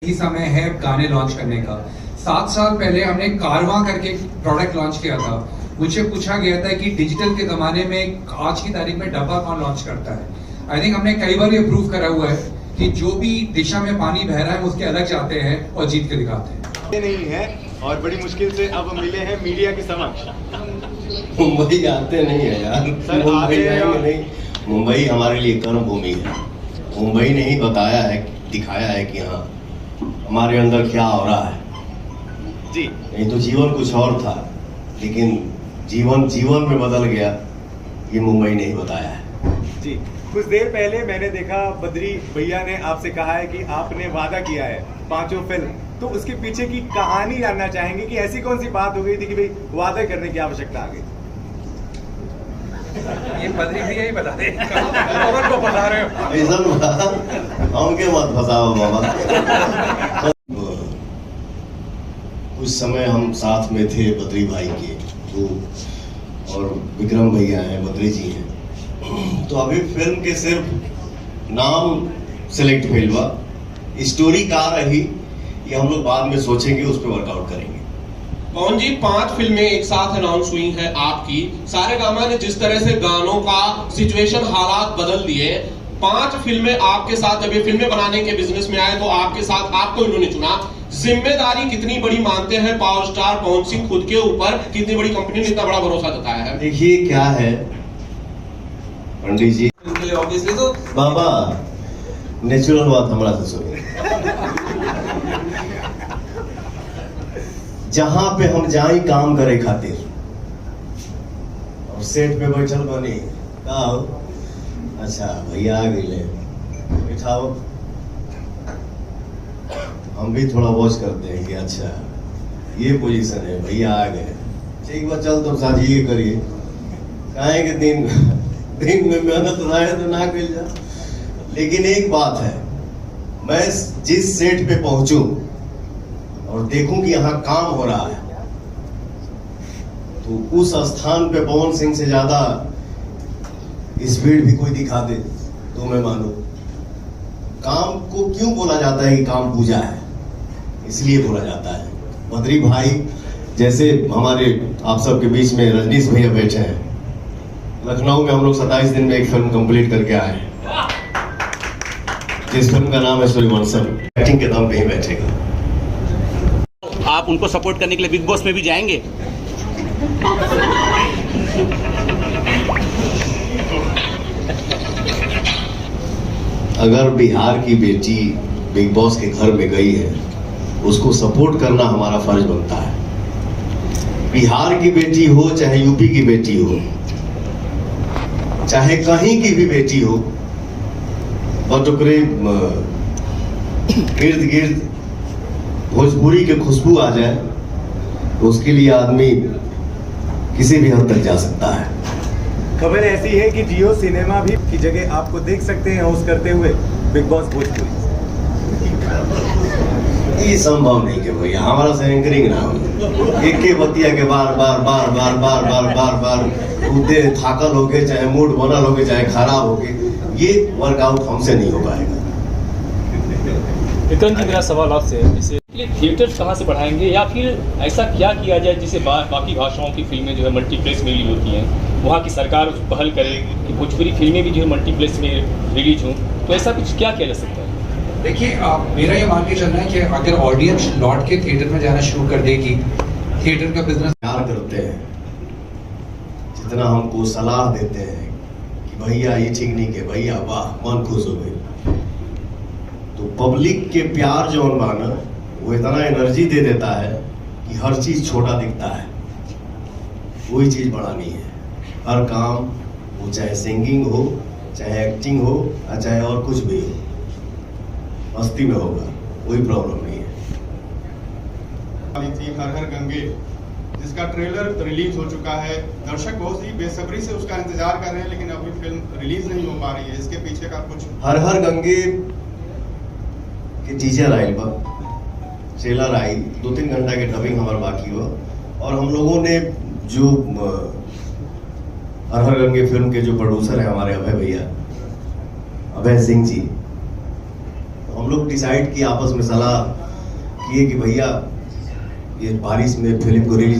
ही समय है गाने लॉन्च करने का। 7 साल पहले हमने कारवां करके प्रोडक्ट लॉन्च किया था। मुझे पूछा गया था कि डिजिटल के जमाने में आज की तारीख में डब्बा कौन लॉन्च करता है। आई थिंक हमने कई बार ये प्रूव करा हुआ है कि जो भी दिशा में पानी बह रहा है उसके अलग जाते हैं और जीत के दिखाते हैं। नहीं है और बड़ी मुश्किल से अब मिले हैं मीडिया के समक्ष। मुंबई आते नहीं है यार, मुंबई आएंगे नहीं। मुंबई हमारे लिए कर्म भूमि है। मुंबई ने ही बताया है, दिखाया है कि हाँ हमारे अंदर क्या हो रहा है जी। नहीं तो जीवन कुछ और था, लेकिन जीवन में बदल गया, ये मुंबई ने ही बताया है जी। कुछ देर पहले मैंने देखा बद्री भैया ने आपसे कहा है कि आपने वादा किया है 5 फिल्म, तो उसके पीछे की कहानी जानना चाहेंगे कि ऐसी कौन सी बात हो गई थी कि भाई वादा करने की आवश्यकता आ गई। ये बद्री भैया ही बता दे, कौन को बता रहे हो? ऐसा हमके मत फंसाओ बाबा। कुछ समय हम साथ में थे बद्री भाई के, तो और विक्रम भैया हैं, बद्री जी हैं। तो अभी फिल्म के सिर्फ नाम सिलेक्ट भइल बा, स्टोरी का रही ये हम लोग बाद में सोचेंगे, उस पर वर्कआउट करेंगे। पवन जी 5 फिल्में एक साथ अनाउंस हुई हैं आपकी। सारेगामा ने जिस तरह से गानों का सिचुएशन हालात बदल दिए, 5 फिल्में आपके साथ, जब ये फिल्में बनाने के बिजनेस में आए तो आपके साथ आपको इन्होंने चुना। जिम्मेदारी कितनी बड़ी मानते हैं पावर स्टार पवन सिंह खुद के ऊपर, कितनी बड़ी कंपनी ने इतना बड़ा भरोसा जताया है? देखिए क्या है पंडित जी, ऑब्वियसली तो बाबा नेचुरल बात हमारा से सुनिए। जहां पे हम जाए काम करे खातिर और सेट पे बैठल बनी का हो? अच्छा भैया आ गए, बैठाओ। हम भी थोड़ा वॉच करते हैं कि अच्छा ये पोजीशन है, भैया आ गए, ठीक बा चल तुम साथ ये करिए। काहे के दिन में मेहनत रहे तो ना कर जा। लेकिन एक बात है, मैं जिस सेट पे पहुंचूं और देखूं कि यहाँ काम हो रहा है, तो उस स्थान पे पवन सिंह से ज्यादा स्पीड भी कोई दिखा दे तो मैं मानूं। काम को क्यों बोला जाता है कि काम पूजा है? इसलिए बोला जाता है। बद्री भाई जैसे हमारे आप सबके बीच में रजनीश भैया बैठे हैं, लखनऊ में हम लोग 27 दिन में एक फिल्म कंप्लीट करके आए हैं, जिस फिल्म का नाम है सूर्यवंशम। एक्टिंग के दम पे ही बैठेगा। आप उनको सपोर्ट करने के लिए बिग बॉस में भी जाएंगे? अगर बिहार की बेटी बिग बॉस के घर में गई है, उसको सपोर्ट करना हमारा फर्ज बनता है। बिहार की बेटी हो चाहे यूपी की बेटी हो, चाहे कहीं की भी बेटी हो, और टुकड़े इर्द गिर्द भोजपुरी के खुशबू आ जाए तो उसके लिए आदमी किसी भी हद तक जा सकता है। खबर ऐसी है कि जियो सिनेमा भी की जगह आपको देख सकते हैं होस्ट करते हुए बिग बॉस भोजपुरी। ये संभव नहीं कि भैया हमारा से एंकरिंग ना हो, एक के बतिया के बार बार कूदे, थाकल हो गए, चाहे मूड बनल हो गए, चाहे खराब हो गए, ये वर्कआउट हमसे नहीं हो पाएगा। विक्रम जी, मेरा सवाल आपसे है, जैसे थिएटर कहाँ से बढ़ाएंगे या फिर ऐसा क्या किया जाए जिससे बाकी भाषाओं की फिल्में जो है मल्टीप्लेक्स में रिलीज होती हैं, वहाँ की सरकार उस पहल करे कि भोजपुरी फिल्में भी जो है मल्टीप्लेक्स में रिलीज हों, तो ऐसा कुछ क्या किया जा सकता है? देखिए मेरा ये मान के चलना है कि अगर ऑडियंस लौट के थिएटर में जाना शुरू कर देगी, थिएटर का बिजनेस प्यार करते हैं, जितना हमको सलाह देते हैं कि भैया ये ठीक नहीं के भैया वाह मन खुश हो गई, तो पब्लिक के प्यार जो माना वो इतना एनर्जी दे देता है कि हर चीज छोटा दिखता है। कोई चीज बड़ा नहीं है। हर काम, वो चाहे सिंगिंग हो, चाहे एक्टिंग हो, चाहे और कुछ भी हो, मस्ती में होगा, कोई प्रॉब्लम नहीं है। थी हर हर गंगे, जिसका ट्रेलर रिलीज हो चुका है। दर्शक बहुत ही बेसब्री से उसका इंतजार कर रहे हैं, लेकिन अभी फिल्म रिलीज नहीं हो पा रही है। इसके पीछे का कुछ हर हर गंगे के टीजर आयल बा, ट्रेलर आई, 2-3 घंटा के डबिंग हमारे बाकी हुआ, और हम लोगों ने जो हर हर गंगे फिल्म के जो प्रोड्यूसर है हमारे अभय भैया, अभय सिंह जी, हम लोग डिसाइड किए, आपस में सलाह किए कि भैया ये बारिश में फिल्म को रिलीज